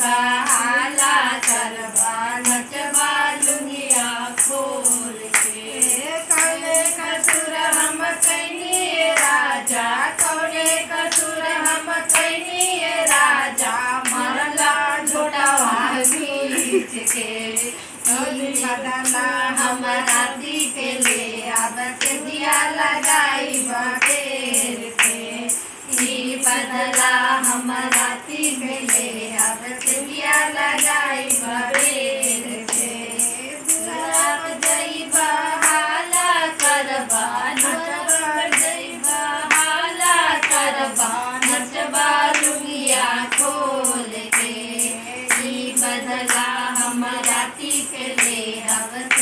बहाला करबा नचबा लुंगिया खोल के। कौने कसूर हम कैनी राजा, कौने कसूर हम कैनी राजा, मरला झोटावा खींच के। बदला हम राती के ले आबत दिया लगाई बटेर पे। बदला हम राती के ले आबत दिया लगाई बटेर पे। गुलाब जई बहाला करबा नचबा, जई बहाला करबा नचबा लुंगिया खोल के। बदला हम राती के ले आबत